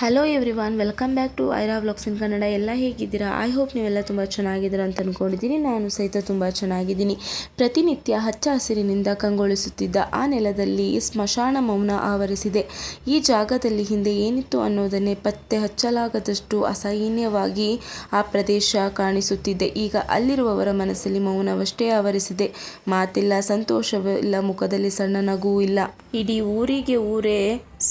Hello everyone, welcome back to Aira vlogs in Kannada. ಎಲ್ಲ ಹೇಗಿದ್ದೀರಾ? I hope ನೀವೆಲ್ಲ ತುಂಬ ಚೆನ್ನಾಗಿದ್ದೀರಾ ಅಂತ ಅಂದ್ಕೊಂಡಿದ್ದೀನಿ. ನಾನು ಸಹಿತ ತುಂಬ ಚೆನ್ನಾಗಿದ್ದೀನಿ. ಪ್ರತಿನಿತ್ಯ ಹಚ್ಚ ಹಸಿರಿನಿಂದ ಕಂಗೊಳಿಸುತ್ತಿದ್ದ ಆ ನೆಲದಲ್ಲಿ ಸ್ಮಶಾನ ಮೌನ ಆವರಿಸಿದೆ. ಈ ಜಾಗದಲ್ಲಿ ಹಿಂದೆ ಏನಿತ್ತು ಅನ್ನೋದನ್ನೇ ಪತ್ತೆ ಹಚ್ಚಲಾಗದಷ್ಟು ಅಸಹನೀಯವಾಗಿ ಆ ಪ್ರದೇಶ ಕಾಣಿಸುತ್ತಿದೆ. ಈಗ ಅಲ್ಲಿರುವವರ ಮನಸ್ಸಲ್ಲಿ ಮೌನವಷ್ಟೇ ಆವರಿಸಿದೆ. ಮಾತಿಲ್ಲ, ಸಂತೋಷವಿಲ್ಲ, ಮುಖದಲ್ಲಿ ಸಣ್ಣ ನಗುವೂ ಇಲ್ಲ. ಇಡೀ ಊರಿಗೆ ಊರೇ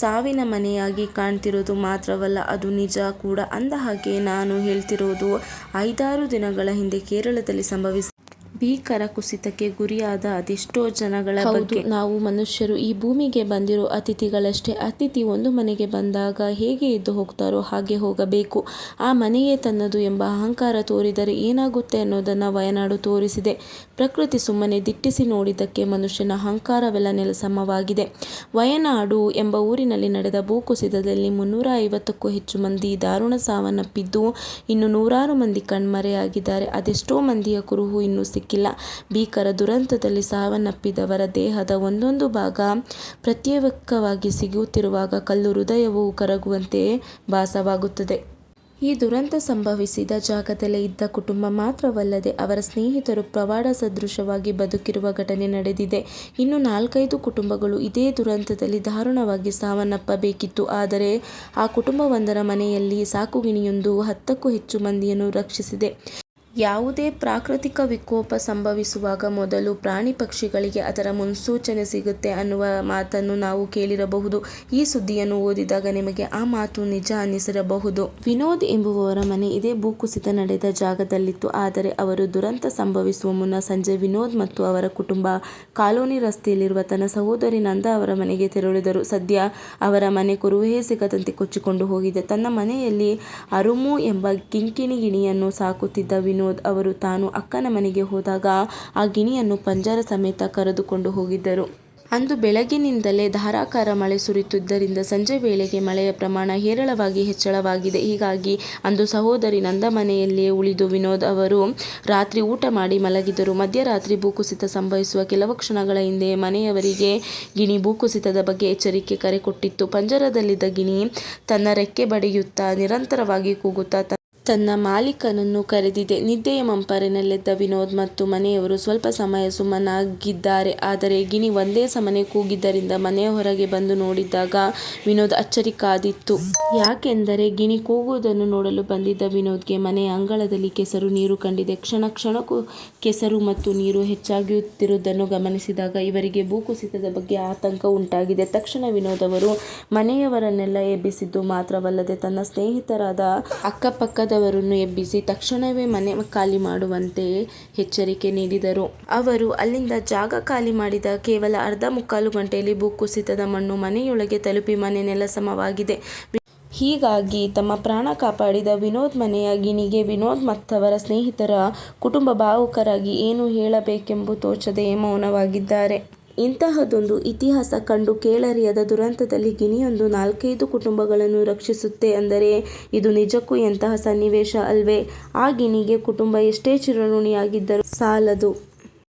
ಸಾವಿನ ಮನೆಯಾಗಿ ಕಾಣ್ತಿರೋದು ಮಾತ್ರವಲ್ಲ, ಅದು ನಿಜ ಕೂಡ. ಅಂದಹಾಗೆ ನಾನು ಹೇಳ್ತಿರೋದು 5-6 ದಿನಗಳ ಹಿಂದೆ ಕೇರಳದಲ್ಲಿ ಸಂಭವಿಸಿದ ಭೀಕರ ಕುಸಿತಕ್ಕೆ ಗುರಿಯಾದ ಅದೆಷ್ಟೋ ಜನಗಳ ಬಗ್ಗೆ. ನಾವು ಮನುಷ್ಯರು ಈ ಭೂಮಿಗೆ ಬಂದಿರೋ ಅತಿಥಿಗಳಷ್ಟೇ. ಅತಿಥಿ ಒಂದು ಮನೆಗೆ ಬಂದಾಗ ಹೇಗೆ ಇದ್ದು ಹೋಗ್ತಾರೋ ಹಾಗೆ ಹೋಗಬೇಕು. ಆ ಮನೆಯೇ ತನ್ನದು ಎಂಬ ಅಹಂಕಾರ ತೋರಿದರೆ ಏನಾಗುತ್ತೆ ಅನ್ನೋದನ್ನು ವಯನಾಡು ತೋರಿಸಿದೆ. ಪ್ರಕೃತಿ ಸುಮ್ಮನೆ ದಿಟ್ಟಿಸಿ ನೋಡಿದ್ದಕ್ಕೆ ಮನುಷ್ಯನ ಅಹಂಕಾರವೆಲ್ಲ ನೆಲಸಮವಾಗಿದೆ. ವಯನಾಡು ಎಂಬ ಊರಿನಲ್ಲಿ ನಡೆದ ಭೂಕುಸಿತದಲ್ಲಿ 350ಕ್ಕೂ ಹೆಚ್ಚು ಮಂದಿ ದಾರುಣ ಸಾವನ್ನಪ್ಪಿದ್ದು, ಇನ್ನು ನೂರಾರು ಮಂದಿ ಕಣ್ಮರೆಯಾಗಿದ್ದಾರೆ. ಅದೆಷ್ಟೋ ಮಂದಿಯ ಕುರುಹು ಇನ್ನೂ ಸಿಕ್ಕಿಲ್ಲ. ಭೀಕರ ದುರಂತದಲ್ಲಿ ಸಾವನ್ನಪ್ಪಿದವರ ದೇಹದ ಒಂದೊಂದು ಭಾಗ ಪ್ರತ್ಯೇಕವಾಗಿ ಸಿಗುತ್ತಿರುವಾಗ ಕಲ್ಲು ಹೃದಯವೂ ಕರಗುವಂತೆ ಭಾಸವಾಗುತ್ತದೆ. ಈ ದುರಂತ ಸಂಭವಿಸಿದ ಜಾಗದಲ್ಲೇ ಇದ್ದ ಕುಟುಂಬ ಮಾತ್ರವಲ್ಲದೆ ಅವರ ಸ್ನೇಹಿತರು ಪವಾಡ ಸದೃಶವಾಗಿ ಬದುಕಿರುವ ಘಟನೆ ನಡೆದಿದೆ. ಇನ್ನು 4-5 ಕುಟುಂಬಗಳು ಇದೇ ದುರಂತದಲ್ಲಿ ದಾರುಣವಾಗಿ ಸಾವನ್ನಪ್ಪಬೇಕಿತ್ತು. ಆದರೆ ಆ ಕುಟುಂಬವೊಂದರ ಮನೆಯಲ್ಲಿ ಸಾಕುಗಿಣಿಯೊಂದು 10ಕ್ಕೂ ಹೆಚ್ಚು ಮಂದಿಯನ್ನು ರಕ್ಷಿಸಿದೆ. ಯಾವುದೇ ಪ್ರಾಕೃತಿಕ ವಿಕೋಪ ಸಂಭವಿಸುವಾಗ ಮೊದಲು ಪ್ರಾಣಿ ಪಕ್ಷಿಗಳಿಗೆ ಅದರ ಮುನ್ಸೂಚನೆ ಸಿಗುತ್ತೆ ಅನ್ನುವ ಮಾತನ್ನು ನಾವು ಕೇಳಿರಬಹುದು. ಈ ಸುದ್ದಿಯನ್ನು ಓದಿದಾಗ ನಿಮಗೆ ಆ ಮಾತು ನಿಜ ಅನ್ನಿಸಿರಬಹುದು. ವಿನೋದ್ ಎಂಬುವವರ ಮನೆ ಇದೇ ಭೂಕುಸಿತ ನಡೆದ ಜಾಗದಲ್ಲಿತ್ತು. ಆದರೆ ಅವರು ದುರಂತ ಸಂಭವಿಸುವ ಮುನ್ನ ಸಂಜೆ ವಿನೋದ್ ಮತ್ತು ಅವರ ಕುಟುಂಬ ಕಾಲೋನಿ ರಸ್ತೆಯಲ್ಲಿರುವ ತನ್ನ ಸಹೋದರಿ ನಂದಾ ಅವರ ಮನೆಗೆ ತೆರಳಿದರು. ಸದ್ಯ ಅವರ ಮನೆ ಕುರುಹೇ ಸಿಗದಂತೆ ಕೊಚ್ಚಿಕೊಂಡು ಹೋಗಿದೆ. ತನ್ನ ಮನೆಯಲ್ಲಿ ಅರುಮು ಎಂಬ ಕಿಂಕಿಣಿ ಗಿಣಿಯನ್ನು ಸಾಕುತ್ತಿದ್ದ ವಿನೋದ್ ಅವರು ತಾನು ಅಕ್ಕನ ಮನೆಗೆ ಹೋದಾಗ ಆ ಗಿಣಿಯನ್ನು ಪಂಜರ ಸಮೇತ ಕರೆದುಕೊಂಡು ಹೋಗಿದ್ದರು. ಅಂದು ಬೆಳಗಿನಿಂದಲೇ ಧಾರಾಕಾರ ಮಳೆ ಸುರಿಯುತ್ತಿದ್ದರಿಂದ ಸಂಜೆ ವೇಳೆಗೆ ಮಳೆಯ ಪ್ರಮಾಣ ಹೇರಳವಾಗಿ ಹೆಚ್ಚಳವಾಗಿದೆ. ಹೀಗಾಗಿ ಅಂದು ಸಹೋದರಿ ನಂದಾ ಮನೆಯಲ್ಲಿಯೇ ಉಳಿದು ವಿನೋದ್ ಅವರು ರಾತ್ರಿ ಊಟ ಮಾಡಿ ಮಲಗಿದರು. ಮಧ್ಯರಾತ್ರಿ ಭೂಕುಸಿತ ಸಂಭವಿಸುವ ಕೆಲವು ಕ್ಷಣಗಳ ಹಿಂದೆ ಮನೆಯವರಿಗೆ ಗಿಣಿ ಭೂಕುಸಿತದ ಬಗ್ಗೆ ಎಚ್ಚರಿಕೆ ಕರೆ ಕೊಟ್ಟಿತ್ತು. ಪಂಜರದಲ್ಲಿದ್ದ ಗಿಣಿ ತನ್ನ ರೆಕ್ಕೆ ಬಡಿಯುತ್ತಾ ನಿರಂತರವಾಗಿ ಕೂಗುತ್ತಾ ತನ್ನ ಮಾಲೀಕನನ್ನು ಕರೆದಿದೆ. ನಿದ್ದೆಯ ಮಂಪರಿನಲ್ಲೆದ್ದ ವಿನೋದ್ ಮತ್ತು ಮನೆಯವರು ಸ್ವಲ್ಪ ಸಮಯ ಸುಮ್ಮನಾಗಿದ್ದಾರೆ. ಆದರೆ ಗಿಣಿ ಒಂದೇ ಸಮನೆ ಕೂಗಿದ್ದರಿಂದ ಮನೆಯ ಹೊರಗೆ ಬಂದು ನೋಡಿದಾಗ ವಿನೋದ್ ಅಚ್ಚರಿ ಕಾದಿತ್ತು. ಯಾಕೆಂದರೆ ಗಿಣಿ ಕೂಗುವುದನ್ನು ನೋಡಲು ಬಂದಿದ್ದ ವಿನೋದ್ಗೆ ಮನೆಯ ಅಂಗಳದಲ್ಲಿ ಕೆಸರು ನೀರು ಕಂಡಿದೆ. ಕ್ಷಣ ಕ್ಷಣಕ್ಕೂ ಕೆಸರು ಮತ್ತು ನೀರು ಹೆಚ್ಚಾಗುತ್ತಿರುವುದನ್ನು ಗಮನಿಸಿದಾಗ ಇವರಿಗೆ ಭೂಕುಸಿತದ ಬಗ್ಗೆ ಆತಂಕ ಉಂಟಾಗಿದೆ. ತಕ್ಷಣ ವಿನೋದ್ ಅವರು ಮನೆಯವರನ್ನೆಲ್ಲ ಎಬ್ಬಿಸಿದ್ದು ಮಾತ್ರವಲ್ಲದೆ ತನ್ನ ಸ್ನೇಹಿತರಾದ ಅಕ್ಕಪಕ್ಕದವರನ್ನು ಎಬ್ಬಿಸಿ ತಕ್ಷಣವೇ ಮನೆ ಖಾಲಿ ಮಾಡುವಂತೆ ಎಚ್ಚರಿಕೆ ನೀಡಿದರು. ಅವರು ಅಲ್ಲಿಂದ ಜಾಗ ಖಾಲಿ ಮಾಡಿದ ಕೇವಲ ಅರ್ಧ-ಮುಕ್ಕಾಲು ಗಂಟೆಯಲ್ಲಿ ಭೂಕುಸಿತದ ಮಣ್ಣು ಮನೆಯೊಳಗೆ ತಲುಪಿ ಮನೆ ನೆಲಸಮವಾಗಿದೆ. ಹೀಗಾಗಿ ತಮ್ಮ ಪ್ರಾಣ ಕಾಪಾಡಿದ ವಿನೋದ್ ಮನೆಯ ಗಿಣಿಗೆ ವಿನೋದ್ ಮತ್ತವರ ಸ್ನೇಹಿತರ ಕುಟುಂಬ ಭಾವುಕರಾಗಿ ಏನು ಹೇಳಬೇಕೆಂಬು ತೋಚದೆ ಮೌನವಾಗಿದ್ದಾರೆ. ಇಂತಹದೊಂದು ಇತಿಹಾಸ ಕಂಡು ಕೇಳರಿಯದ ದುರಂತದಲ್ಲಿ ಗಿಣಿಯೊಂದು 4-5 ಕುಟುಂಬಗಳನ್ನು ರಕ್ಷಿಸುತ್ತೆ ಅಂದರೆ ಇದು ನಿಜಕ್ಕೂ ಎಂತಹ ಸನ್ನಿವೇಶ ಅಲ್ವೇ? ಆ ಗಿಣಿಗೆ ಕುಟುಂಬ ಎಷ್ಟೇ ಚಿರಋಣಿಯಾಗಿದ್ದರೂ ಸಾಲದು.